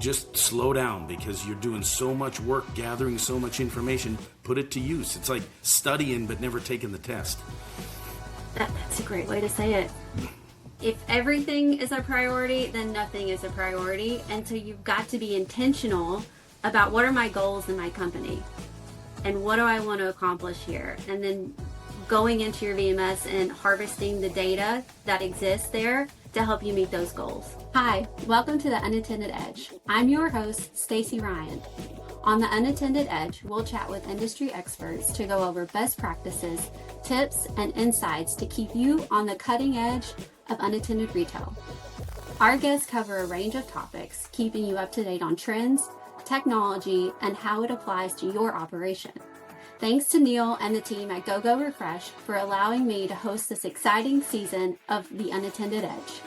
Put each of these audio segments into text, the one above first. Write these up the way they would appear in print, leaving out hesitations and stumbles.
Just slow down because you're doing so much work, gathering so much information. Put it to use. It's like studying but never taking the test. That's a great way to say it. If everything is a priority, then nothing is a priority. And so you've got to be intentional about what are my goals in my company and what do I want to accomplish here. And then going into your VMS and harvesting the data that exists there to help you meet those goals. Hi, welcome to the Unattended Edge. I'm your host, Stacy Ryan. On the Unattended Edge, we'll chat with industry experts to go over best practices, tips, and insights to keep you on the cutting edge of unattended retail. Our guests cover a range of topics, keeping you up to date on trends, technology, and how it applies to your operation. Thanks to Neil and the team at GoGo Refresh for allowing me to host this exciting season of the Unattended Edge.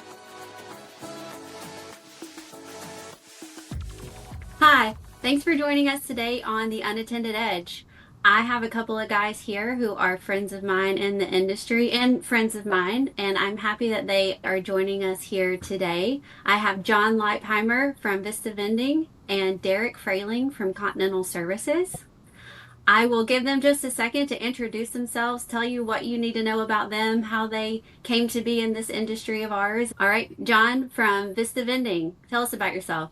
Hi, thanks for joining us today on the Unattended Edge. I have a couple of guys here who are friends of mine in the industry and friends of mine, and I'm happy that they are joining us here today. I have John Leipheimer from Vista Vending and Derek Frayling from Continental Services. I will give them just a second to introduce themselves, tell you what you need to know about them, how they came to be in this industry of ours. All right, John from Vista Vending, tell us about yourself.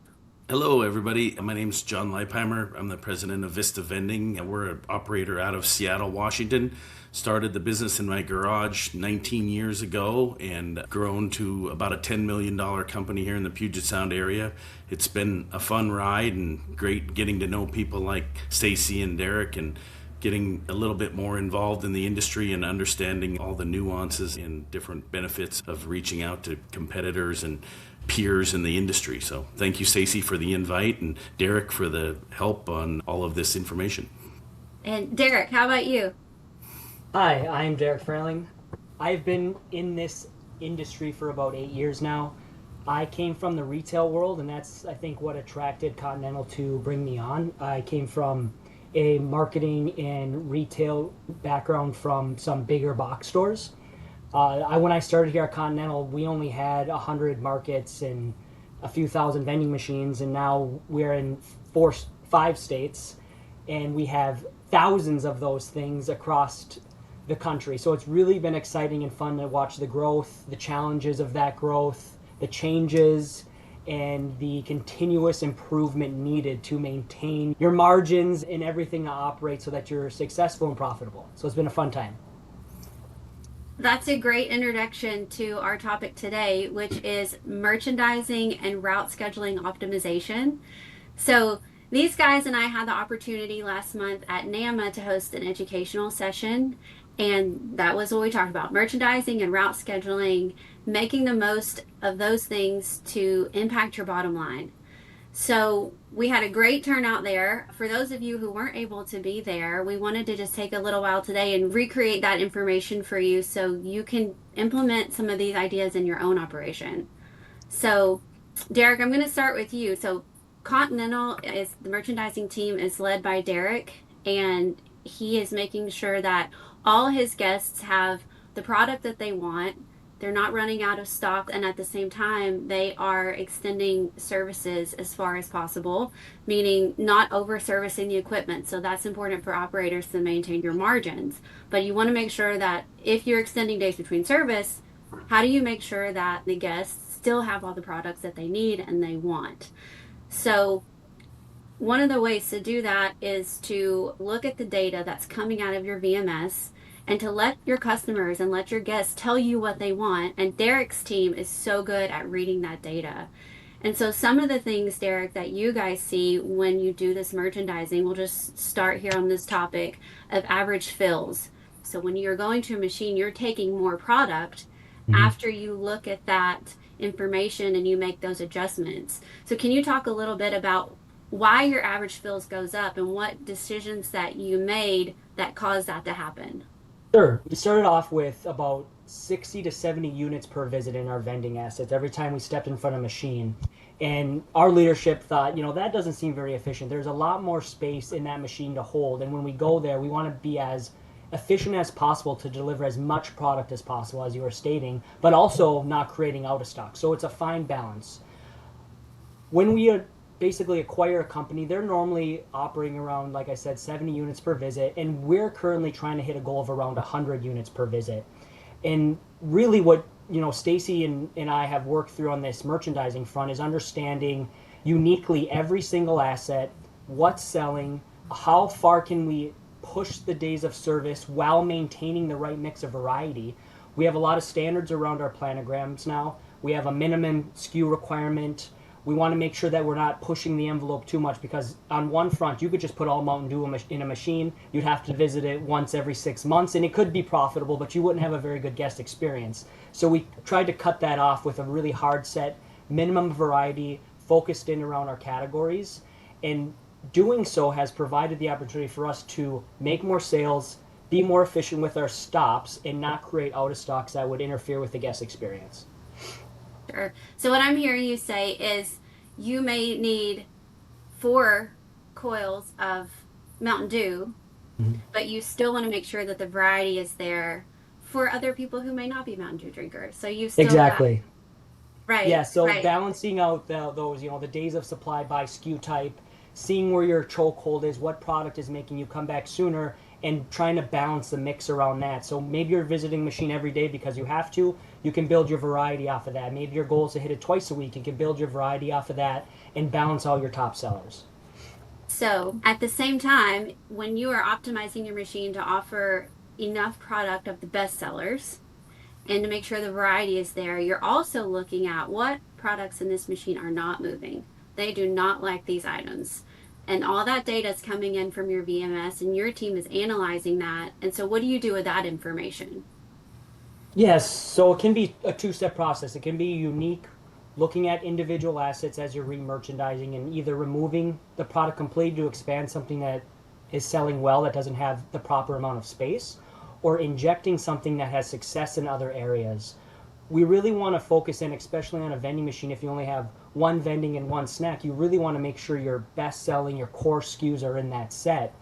Hello, everybody. My name is John Leipheimer. I'm the president of Vista Vending, and we're an operator out of Seattle, Washington. Started the business in my garage 19 years ago and grown to about a $10 million company here in the Puget Sound area. It's been a fun ride and great getting to know people like Stacy and Derek and getting a little bit more involved in the industry and understanding all the nuances and different benefits of reaching out to competitors and peers in the industry. So thank you, Stacy, for the invite, and Derek for the help on all of this information. And Derek, how about you? Hi, I'm Derek Frayling. I've been in this industry for about 8 years now. I came from the retail world, and that's, I think, what attracted Continental to bring me on. I came from a marketing and retail background from some bigger box stores. When I started here at Continental, we only had 100 markets and a few thousand vending machines, and now we're in 5 states, and we have thousands of those things across the country. So it's really been exciting and fun to watch the growth, the challenges of that growth, the changes, and the continuous improvement needed to maintain your margins and everything to operate so that you're successful and profitable. So it's been a fun time. That's a great introduction to our topic today, which is merchandising and route scheduling optimization. So these guys and I had the opportunity last month at NAMA to host an educational session, and that was what we talked about: merchandising and route scheduling, making the most of those things to impact your bottom line. So we had a great turnout there. For those of you who weren't able to be there, we wanted to just take a little while today and recreate that information for you so you can implement some of these ideas in your own operation. So Derek, I'm going to start with you. So Continental is the merchandising team is led by Derek, and he is making sure that all his guests have the product that they want. They're not running out of stock, and at the same time, they are extending services as far as possible, meaning not over-servicing the equipment. So that's important for operators to maintain your margins. But you want to make sure that if you're extending days between service, how do you make sure that the guests still have all the products that they need and they want? So one of the ways to do that is to look at the data that's coming out of your VMS and to let your customers and let your guests tell you what they want. And Derek's team is so good at reading that data. And so some of the things, Derek, that you guys see when you do this merchandising, we'll just start here on this topic of average fills. So when you're going to a machine, you're taking more product after you look at that information and you make those adjustments. So can you talk a little bit about why your average fills goes up and what decisions that you made that caused that to happen? Sure. We started off with about 60 to 70 units per visit in our vending assets every time we stepped in front of a machine. And our leadership thought, that doesn't seem very efficient. There's a lot more space in that machine to hold. And when we go there, we want to be as efficient as possible to deliver as much product as possible, as you were stating, but also not creating out of stock. So it's a fine balance. When we basically acquire a company. They're normally operating around, like I said, 70 units per visit, and we're currently trying to hit a goal of around 100 units per visit. And really what, Stacy and I have worked through on this merchandising front is understanding uniquely every single asset, what's selling, how far can we push the days of service while maintaining the right mix of variety. We have a lot of standards around our planograms now. We have a minimum SKU requirement. We want to make sure that we're not pushing the envelope too much, because on one front, you could just put all Mountain Dew in a machine. You'd have to visit it once every 6 months, and it could be profitable, but you wouldn't have a very good guest experience. So we tried to cut that off with a really hard set, minimum variety, focused in around our categories. And doing so has provided the opportunity for us to make more sales, be more efficient with our stops, and not create out of stocks that would interfere with the guest experience. Sure. So what I'm hearing you say is you may need 4 coils of Mountain Dew, but you still want to make sure that the variety is there for other people who may not be Mountain Dew drinkers. So you still Exactly. right. Yeah, so right. balancing out those, the days of supply by SKU type, seeing where your chokehold is, what product is making you come back sooner, and trying to balance the mix around that. So maybe you're visiting machine every day because you have to. You can build your variety off of that. Maybe your goal is to hit it twice a week. You can build your variety off of that and balance all your top sellers. So at the same time, when you are optimizing your machine to offer enough product of the best sellers and to make sure the variety is there, you're also looking at what products in this machine are not moving. They do not like these items. And all that data is coming in from your VMS, and your team is analyzing that. And so what do you do with that information? Yes, so it can be a two-step process. It can be unique, looking at individual assets as you're re-merchandising and either removing the product completely to expand something that is selling well that doesn't have the proper amount of space, or injecting something that has success in other areas. We really want to focus in, especially on a vending machine, if you only have one vending and one snack, you really want to make sure your best selling, your core SKUs are in that set.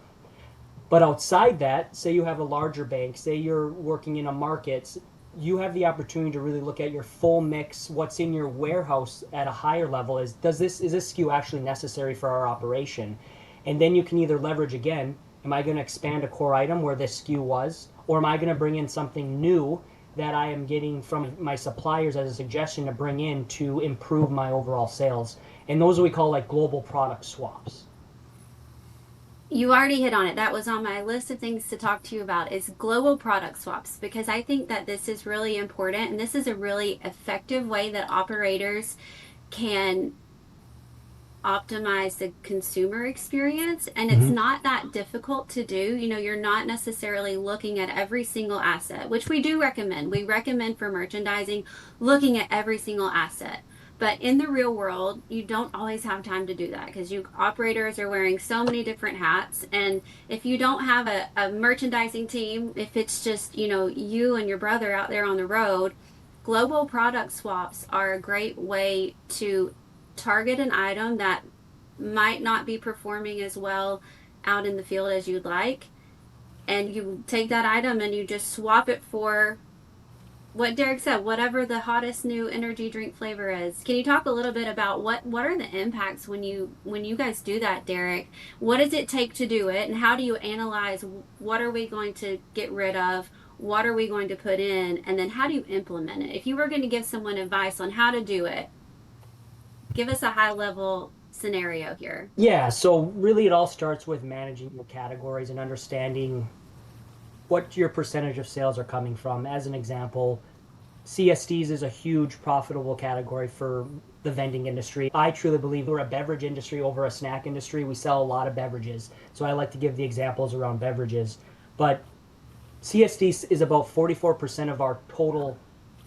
But outside that, say you have a larger bank, say you're working in a market, you have the opportunity to really look at your full mix, what's in your warehouse at a higher level. Is this SKU actually necessary for our operation? And then you can either leverage again, am I going to expand a core item where this SKU was, or am I going to bring in something new that I am getting from my suppliers as a suggestion to bring in to improve my overall sales? And those we call like global product swaps. You already hit on it. That was on my list of things to talk to you about, is global product swaps, because I think that this is really important, and this is a really effective way that operators can optimize the consumer experience, and it's not that difficult to do. You're not necessarily looking at every single asset, which we do recommend. We recommend for merchandising looking at every single asset. But in the real world, you don't always have time to do that, because you operators are wearing so many different hats. And if you don't have a merchandising team, if it's just, you and your brother out there on the road, global product swaps are a great way to target an item that might not be performing as well out in the field as you'd like, and you take that item and you just swap it for what Derek said, whatever the hottest new energy drink flavor is. Can you talk a little bit about what are the impacts when you guys do that, Derek? What does it take to do it, and how do you analyze what are we going to get rid of, what are we going to put in, and then how do you implement it? If you were going to give someone advice on how to do it, give us a high level scenario here. Yeah, so really it all starts with managing your categories and understanding what your percentage of sales are coming from. As an example, CSDs is a huge profitable category for the vending industry. I truly believe we're a beverage industry over a snack industry. We sell a lot of beverages, so I like to give the examples around beverages. But CSD is about 44% of our total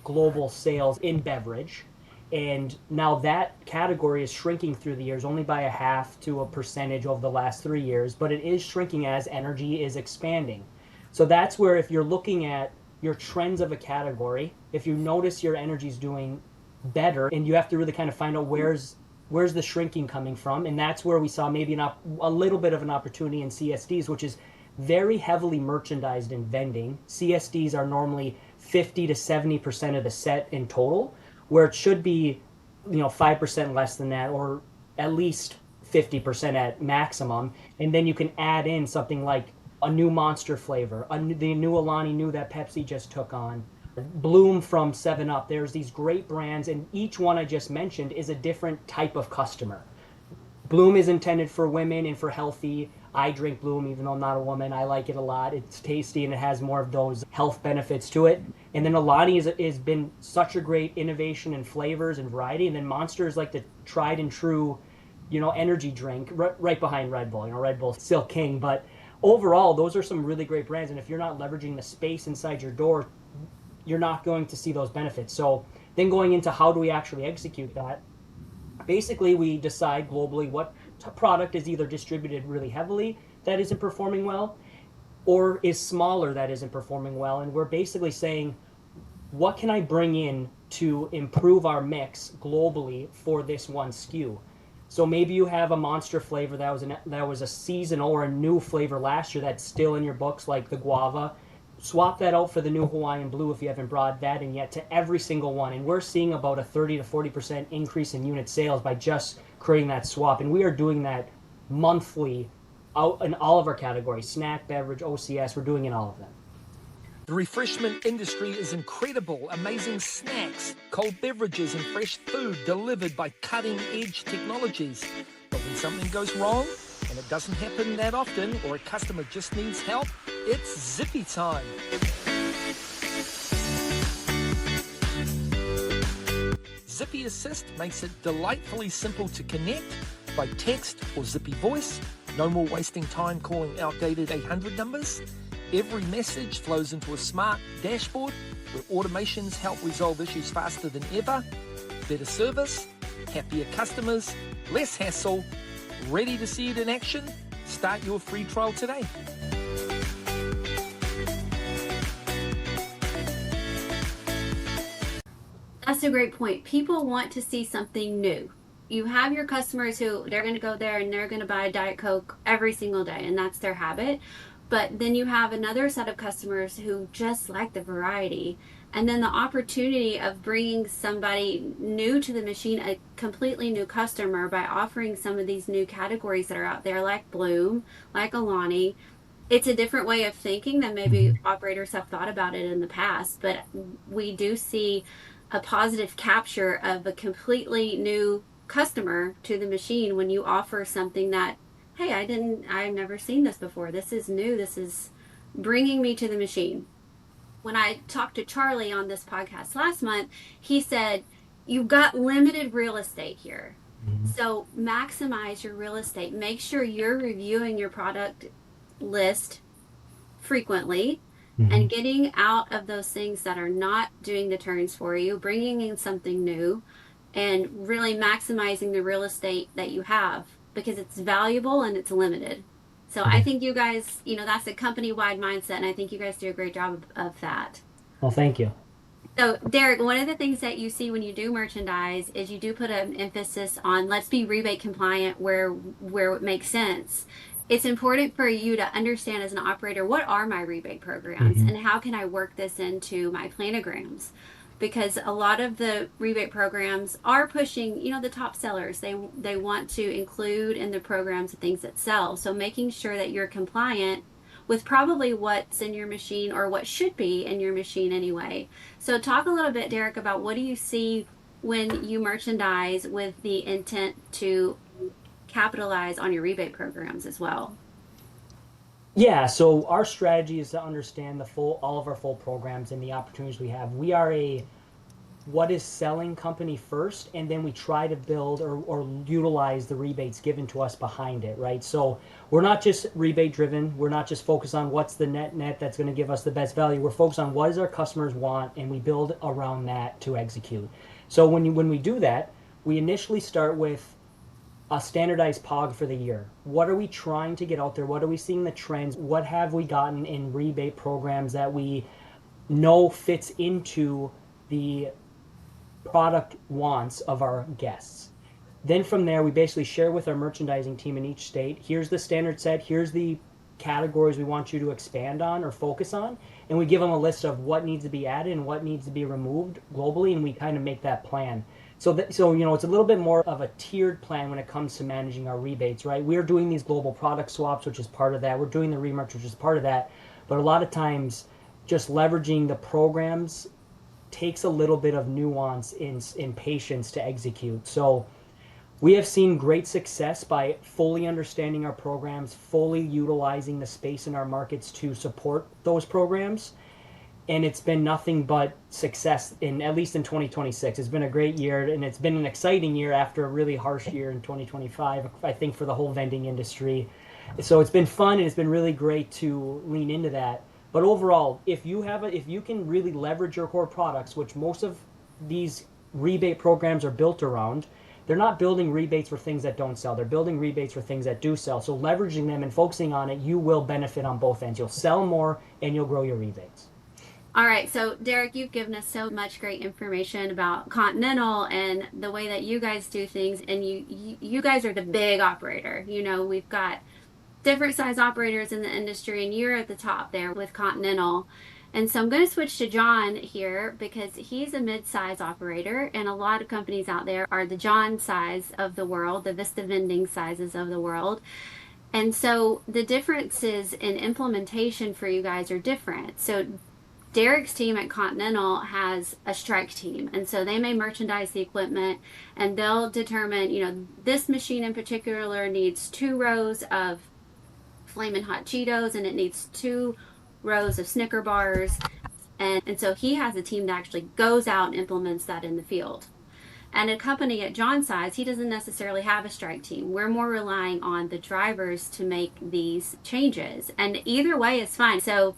global sales in beverage. And now that category is shrinking through the years, only by a half to a percentage over the last 3 years, but it is shrinking as energy is expanding. So that's where, if you're looking at your trends of a category, if you notice your energy is doing better, and you have to really kind of find out where's the shrinking coming from, and that's where we saw maybe a little bit of an opportunity in CSDs, which is very heavily merchandised in vending. CSDs are normally 50 to 70% of the set in total, where it should be 5% less than that, or at least 50% at maximum, and then you can add in something like a new Monster flavor, the new Alani Nu that Pepsi just took on, Bloom from 7 Up. There's these great brands, and each one I just mentioned is a different type of customer. Bloom is intended for women and for healthy. I drink Bloom even though I'm not a woman. I like it a lot. It's tasty and it has more of those health benefits to it. And then Alani has been such a great innovation in flavors and variety. And then Monster is like the tried and true, energy drink right behind Red Bull. Red Bull's still king. But overall, those are some really great brands. And if you're not leveraging the space inside your door, you're not going to see those benefits. So then going into how do we actually execute that? Basically, we decide globally what product is either distributed really heavily that isn't performing well or is smaller that isn't performing well. And we're basically saying, what can I bring in to improve our mix globally for this one SKU? So maybe you have a Monster flavor that was a seasonal or a new flavor last year that's still in your books, like the guava. Swap that out for the new Hawaiian Blue if you haven't brought that in yet to every single one. And we're seeing about a 30 to 40% increase in unit sales by just creating that swap. And we are doing that monthly out in all of our categories, snack, beverage, OCS, we're doing it in all of them. The refreshment industry is incredible. Amazing snacks, cold beverages, and fresh food delivered by cutting-edge technologies. But when something goes wrong, and it doesn't happen that often, or a customer just needs help, it's Zippy time. Zippy Assist makes it delightfully simple to connect by text or Zippy voice. No more wasting time calling outdated 800 numbers. Every message flows into a smart dashboard where automations help resolve issues faster than ever. Better service, happier customers, less hassle. Ready to see it in action? Start your free trial today. That's a great point. People want to see something new. You have your customers who they're going to go there and they're going to buy a Diet Coke every single day, and that's their habit. But then you have another set of customers who just like the variety. And then the opportunity of bringing somebody new to the machine, a completely new customer, by offering some of these new categories that are out there, like Bloom, like Alani. It's a different way of thinking than maybe operators have thought about it in the past. But we do see a positive capture of a completely new customer to the machine when you offer something that, hey, I've never seen this before. This is new. This is bringing me to the machine. When I talked to Charlie on this podcast last month, he said, you've got limited real estate here. So maximize your real estate. Make sure you're reviewing your product list frequently and getting out of those things that are not doing the turns for you, bringing in something new, and really maximizing the real estate that you have, because it's valuable and it's limited. So I think you guys, that's a company-wide mindset, and I think you guys do a great job of that. Well, thank you. So, Derek, one of the things that you see when you do merchandise is you do put an emphasis on, let's be rebate compliant where it makes sense. It's important for you to understand as an operator, what are my rebate programs and how can I work this into my planograms? Because a lot of the rebate programs are pushing, the top sellers. They want to include in the programs the things that sell. So making sure that you're compliant with probably what's in your machine, or what should be in your machine anyway. So talk a little bit, Derek, about what do you see when you merchandise with the intent to capitalize on your rebate programs as well? Yeah, so our strategy is to understand all of our full programs and the opportunities we have. We are a what is selling company first, and then we try to build or utilize the rebates given to us behind it, right? So we're not just rebate driven. We're not just focused on what's the net that's going to give us the best value. We're focused on what does our customers want, and we build around that to execute. So when we do that, we initially start with a standardized POG for the year. What are we trying to get out there? What are we seeing the trends? What have we gotten in rebate programs that we know fits into the product wants of our guests? Then from there, we basically share with our merchandising team in each state, here's the standard set, here's the categories we want you to expand on or focus on, and we give them a list of what needs to be added and what needs to be removed globally, and we kind of make that plan. So it's a little bit more of a tiered plan when it comes to managing our rebates, right? We're doing these global product swaps, which is part of that. We're doing the remerch, which is part of that. But a lot of times, just leveraging the programs takes a little bit of nuance in patience to execute. So we have seen great success by fully understanding our programs, fully utilizing the space in our markets to support those programs. And it's been nothing but success at least in 2026. It's been a great year, and it's been an exciting year after a really harsh year in 2025, I think, for the whole vending industry. So it's been fun, and it's been really great to lean into that. But overall, if you can really leverage your core products, which most of these rebate programs are built around, they're not building rebates for things that don't sell. They're building rebates for things that do sell. So leveraging them and focusing on it, you will benefit on both ends. You'll sell more, and you'll grow your rebates. All right, so Derek, you've given us so much great information about Continental and the way that you guys do things, and you guys are the big operator. We've got different size operators in the industry, and you're at the top there with Continental. And so I'm going to switch to John here because he's a mid-size operator, and a lot of companies out there are the John size of the world, the Vista Vending sizes of the world. And so the differences in implementation for you guys are different. So Derek's team at Continental has a strike team, and so they may merchandise the equipment, and they'll determine, this machine in particular needs 2 rows of Flamin' Hot Cheetos, and it needs 2 rows of Snicker bars, and so he has a team that actually goes out and implements that in the field. And a company at John's size, he doesn't necessarily have a strike team. We're more relying on the drivers to make these changes, and either way is fine. So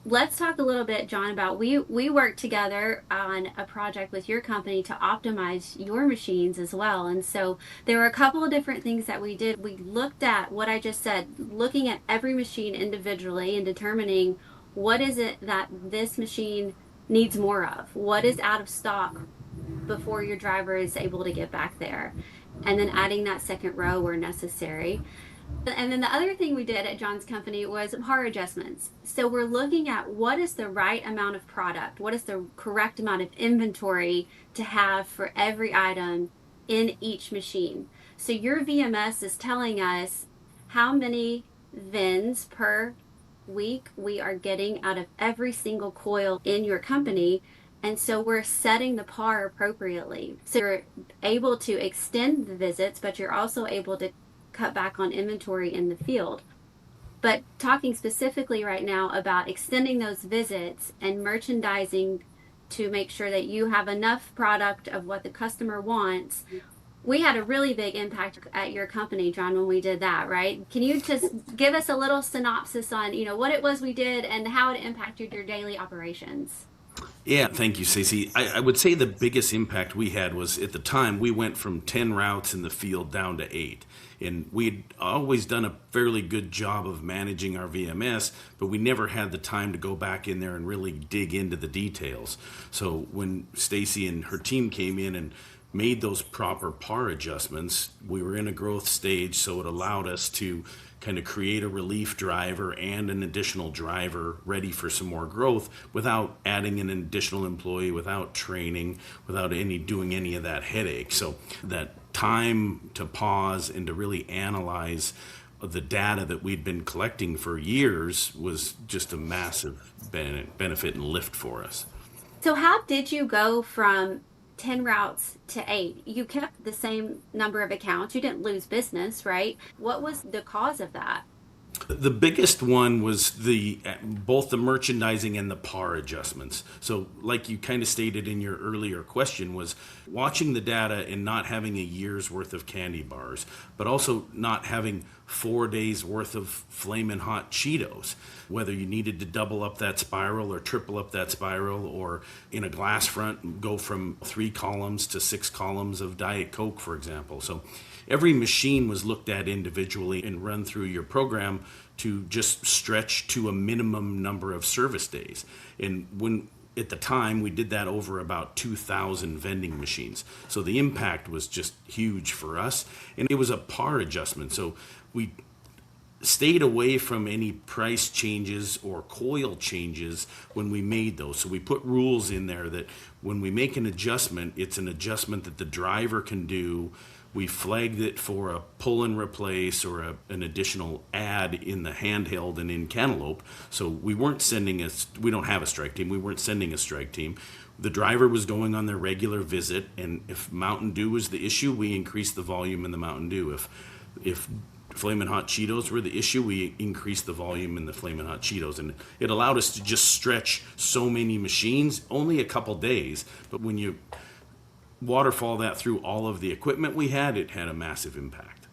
let's talk a little bit, John, about we worked together on a project with your company to optimize your machines as well. And so there were a couple of different things that we did. We looked at what I just said, looking at every machine individually and determining what is it that this machine needs more of, what is out of stock before your driver is able to get back there, and then adding that second row where necessary. And then the other thing we did at John's company was PAR adjustments. So we're looking at what is the right amount of product, what is the correct amount of inventory to have for every item in each machine. So your VMS is telling us how many VINs per week we are getting out of every single coil in your company. And so we're setting the PAR appropriately. So you're able to extend the visits, but you're also able to cut back on inventory in the field. But talking specifically right now about extending those visits and merchandising to make sure that you have enough product of what the customer wants, we had a really big impact at your company, John, when we did that, right? Can you just give us a little synopsis on, what it was we did and how it impacted your daily operations? Yeah, thank you, Stacey. I would say the biggest impact we had was at the time we went from 10 routes in the field down to 8. And we'd always done a fairly good job of managing our VMS, but we never had the time to go back in there and really dig into the details. So when Stacey and her team came in and made those proper PAR adjustments, we were in a growth stage, so it allowed us to kind of create a relief driver and an additional driver ready for some more growth without adding an additional employee, without training, without doing any of that headache. So that time to pause and to really analyze the data that we'd been collecting for years was just a massive benefit and lift for us. So how did you go from 10 routes to 8? You kept the same number of accounts. You didn't lose business, right? What was the cause of that? The biggest one was both the merchandising and the PAR adjustments. So like you kind of stated in your earlier question, was watching the data and not having a year's worth of candy bars, but also not having 4 days worth of Flamin' Hot Cheetos, whether you needed to double up that spiral or triple up that spiral, or in a glass front go from 3 columns to 6 columns of Diet Coke, for example. So every machine was looked at individually and run through your program to just stretch to a minimum number of service days. And when at the time we did that over about 2,000 vending machines. So the impact was just huge for us. And it was a PAR adjustment. So we stayed away from any price changes or coil changes when we made those. So we put rules in there that when we make an adjustment, it's an adjustment that the driver can do. We flagged it for a pull and replace or an additional add in the handheld and in Cantaloupe. So we weren't we don't have a strike team. We weren't sending a strike team. The driver was going on their regular visit, and if Mountain Dew was the issue, we increased the volume in the Mountain Dew. If Flamin' Hot Cheetos were the issue, we increased the volume in the Flamin' Hot Cheetos. And it allowed us to just stretch so many machines, only a couple days. But when you waterfall that through all of the equipment we had, it had a massive impact.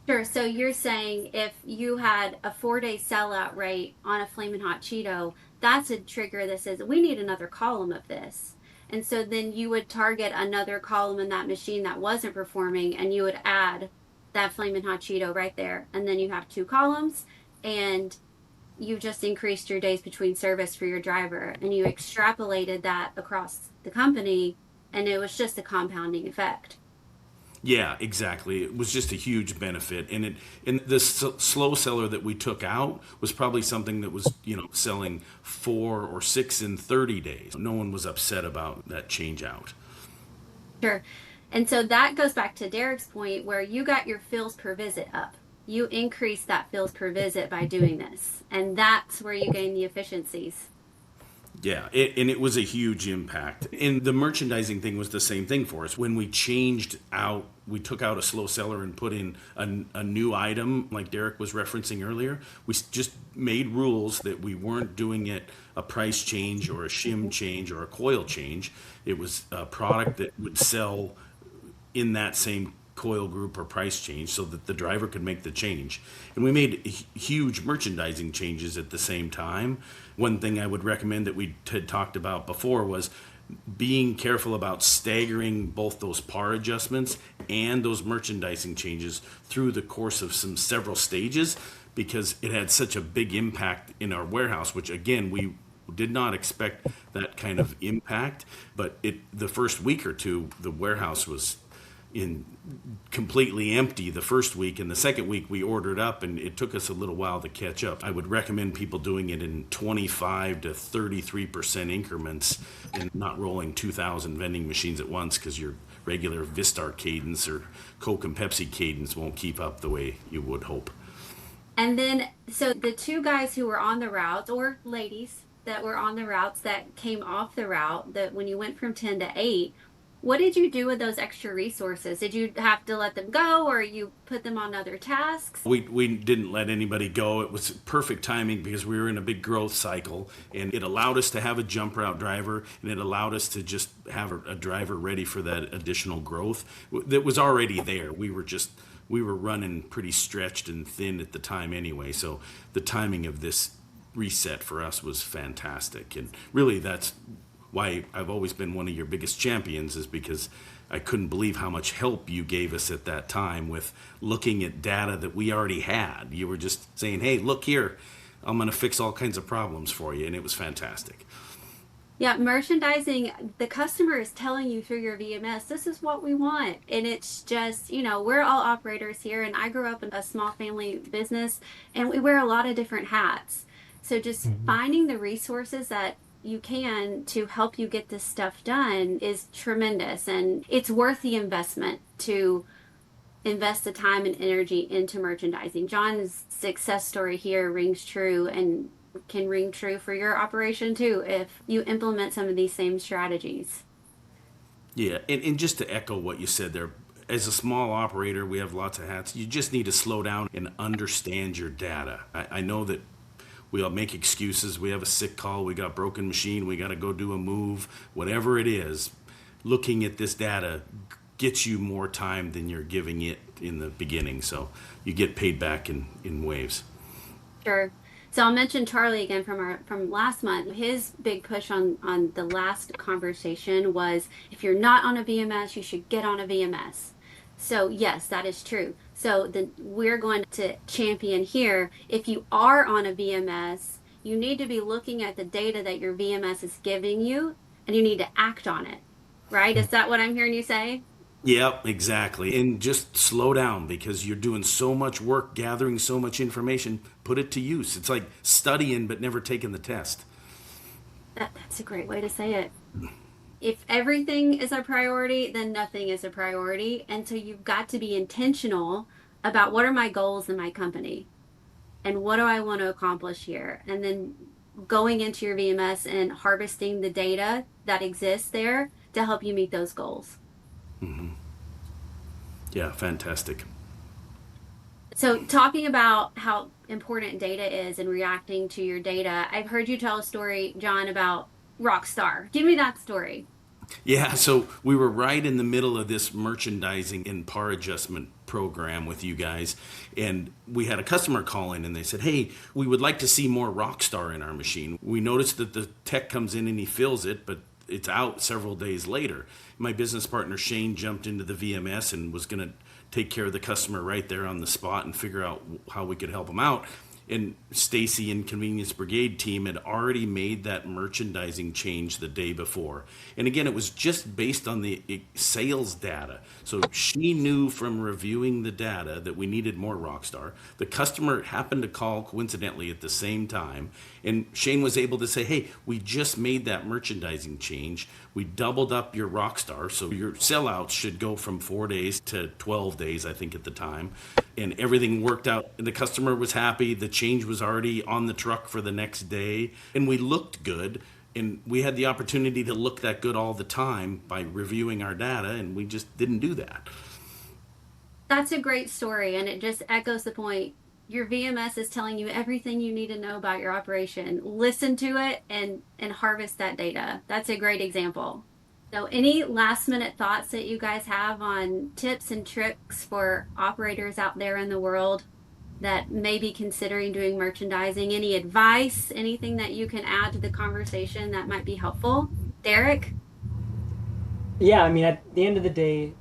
Sure. So you're saying if you had a 4-day sellout rate on a Flamin' Hot Cheeto, that's a trigger that says we need another column of this. And so then you would target another column in that machine that wasn't performing, and you would add that Flamin' Hot Cheeto right there. And then you have 2 columns, and you just increased your days between service for your driver, and you extrapolated that across the company, and it was just a compounding effect. Yeah, exactly. It was just a huge benefit, and the slow seller that we took out was probably something that was selling 4 or 6 in 30 days. No one was upset about that change out. Sure. And so that goes back to Derek's point where you got your fills per visit up. You increased that fills per visit by doing this, and that's where you gain the efficiencies. Yeah, it was a huge impact. And the merchandising thing was the same thing for us. When we we took out a slow seller and put in a new item, like Derek was referencing earlier. We just made rules that we weren't doing it a price change or a shim change or a coil change. It was a product that would sell in that same coil group or price change so that the driver could make the change. And we made huge merchandising changes at the same time. One thing I would recommend that we had talked about before was being careful about staggering both those PAR adjustments and those merchandising changes through the course of several stages, because it had such a big impact in our warehouse, which again, we did not expect that kind of impact. But the first week or two, the warehouse was completely empty the first week, and the second week we ordered up, and it took us a little while to catch up. I would recommend people doing it in 25 to 33% increments and not rolling 2,000 vending machines at once, because your regular Vistar cadence or Coke and Pepsi cadence won't keep up the way you would hope. And then, so the 2 guys who were on the routes, or ladies that were on the routes that came off the route, that when you went from 10 to 8, what did you do with those extra resources? Did you have to let them go, or you put them on other tasks? We didn't let anybody go. It was perfect timing because we were in a big growth cycle, and it allowed us to have a jump route driver, and it allowed us to just have a driver ready for that additional growth that was already there. We were running pretty stretched and thin at the time anyway, so the timing of this reset for us was fantastic. And really, that's why I've always been one of your biggest champions, is because I couldn't believe how much help you gave us at that time with looking at data that we already had. You were just saying, hey, look here, I'm going to fix all kinds of problems for you. And it was fantastic. Yeah, merchandising, the customer is telling you through your VMS, this is what we want. And it's just, we're all operators here, and I grew up in a small family business, and we wear a lot of different hats. So just finding the resources that you can to help you get this stuff done is tremendous, and it's worth the investment to invest the time and energy into merchandising. John's success story here rings true and can ring true for your operation too if you implement some of these same strategies. Yeah, and just to echo what you said there, as a small operator, we have lots of hats. You just need to slow down and understand your data. I know that we all make excuses. We have a sick call. We got broken machine. We got to go do a move. Whatever it is, looking at this data gets you more time than you're giving it in the beginning. So you get paid back in waves. Sure. So I'll mention Charlie again from last month. His big push on the last conversation was, if you're not on a VMS, you should get on a VMS. So yes, that is true. So then we're going to champion here. If you are on a VMS, you need to be looking at the data that your VMS is giving you, and you need to act on it, right? Is that what I'm hearing you say? Yep, exactly. And just slow down because you're doing so much work, gathering so much information. Put it to use. It's like studying but never taking the test. That's a great way to say it. If everything is a priority, then nothing is a priority. And so you've got to be intentional about what are my goals in my company and what do I want to accomplish here. And then going into your VMS and harvesting the data that exists there to help you meet those goals. Yeah, fantastic. So, talking about how important data is and reacting to your data, I've heard you tell a story, John, about Rockstar. Give me that story. Yeah, so we were right in the middle of this merchandising and par adjustment program with you guys. And we had a customer call in and they said, "Hey, we would like to see more Rockstar in our machine. We noticed that the tech comes in and he fills it, but it's out several days later." My business partner Shane jumped into the VMS and was going to take care of the customer right there on the spot and figure out how we could help him out. And Stacy and Convenience Brigade team had already made that merchandising change the day before. And again, it was just based on the sales data. So she knew from reviewing the data that we needed more Rockstar. The customer happened to call coincidentally at the same time. And Shane was able to say, "Hey, we just made that merchandising change. We doubled up your Rockstar. So your sellouts should go from 4 days to 12 days, I think, at the time." And everything worked out. And the customer was happy. The change was already on the truck for the next day. And we looked good. And we had the opportunity to look that good all the time by reviewing our data. And we just didn't do that. That's a great story, and it just echoes the point. Your VMS is telling you everything you need to know about your operation. Listen to it and harvest that data. That's a great example. So, any last minute thoughts that you guys have on tips and tricks for operators out there in the world that may be considering doing merchandising? Any advice, anything that you can add to the conversation that might be helpful? Derek? Yeah, I mean, at the end of the day,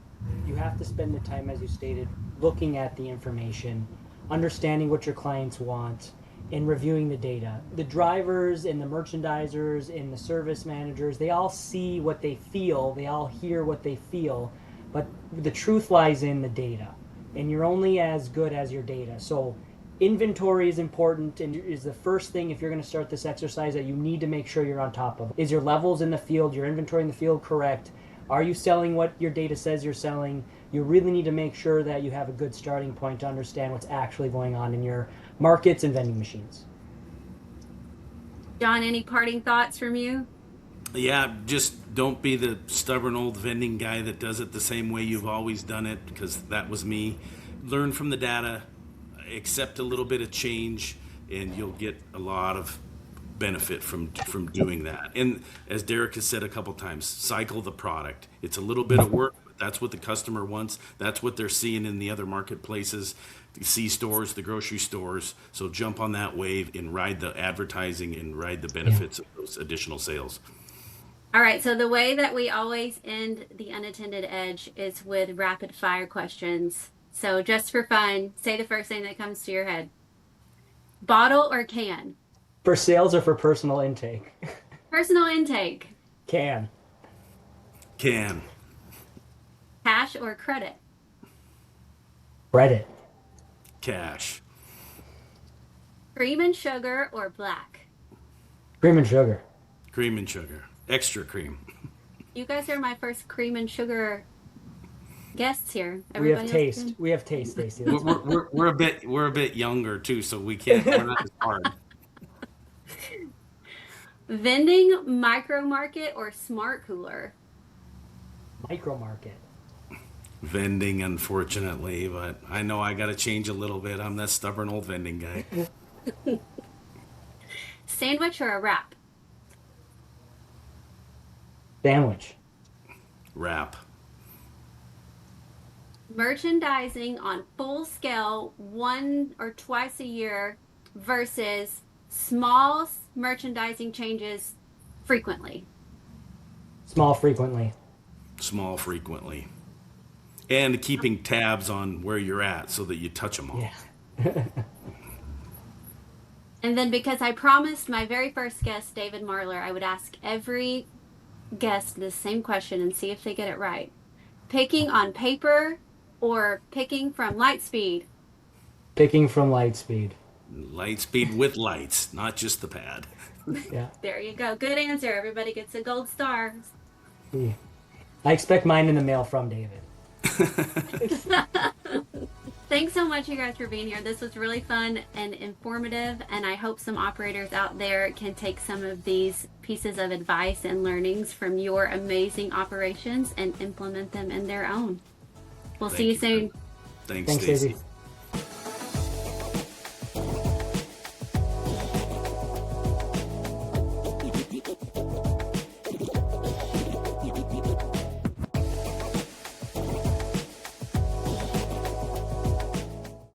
you have to spend the time, as you stated, looking at the information, understanding what your clients want, and reviewing the data. The drivers and the merchandisers and the service managers, they all see what they feel, they all hear what they feel, but the truth lies in the data. And you're only as good as your data. So inventory is important and is the first thing if you're going to start this exercise that you need to make sure you're on top of. Is your levels in the field, your inventory in the field correct? Are you selling what your data says you're selling? You really need to make sure that you have a good starting point to understand what's actually going on in your markets and vending machines. John, any parting thoughts from you? Yeah, just don't be the stubborn old vending guy that does it the same way you've always done it, because that was me. Learn from the data, accept a little bit of change, and you'll get a lot of benefit from doing that. And as Derek has said a couple times, cycle the product. It's a little bit of work, but that's what the customer wants. That's what they're seeing in the other marketplaces, the C stores, the grocery stores. So jump on that wave and ride the advertising and ride the benefits of those additional sales. All right, so the way that we always end the Unattended Edge is with rapid fire questions. So just for fun, say the first thing that comes to your head. Bottle or can? For sales or for personal intake? Personal intake. Can. Can. Cash or credit? Credit. Cash. Cream and sugar or black? Cream and sugar. Cream and sugar. Extra cream. You guys are my first cream and sugar guests here. We have Everybody else taste. good? We have taste, Stacey. We're a bit younger too, so we're not as hard. Vending, micro market, or smart cooler? Micro market. Vending, unfortunately, but I know I got to change a little bit. I'm that stubborn old vending guy. Sandwich or a wrap? Sandwich. Wrap. Merchandising on full scale one or twice a year versus small merchandising changes frequently. Small frequently. Small frequently. And keeping tabs on where you're at so that you touch them all. Yeah. And then because I promised my very first guest, David Marler, I would ask every guest the same question and see if they get it right. Picking on paper or picking from Lightspeed? Picking from Lightspeed. Lightspeed with lights, not just the pad. Yeah. There you go. Good answer. Everybody gets a gold star. Yeah. I expect mine in the mail from David. Thanks so much, you guys, for being here. This was really fun and informative, and I hope some operators out there can take some of these pieces of advice and learnings from your amazing operations and implement them in their own. We'll see you soon. Thanks, Thanks, Stacey. Daisy.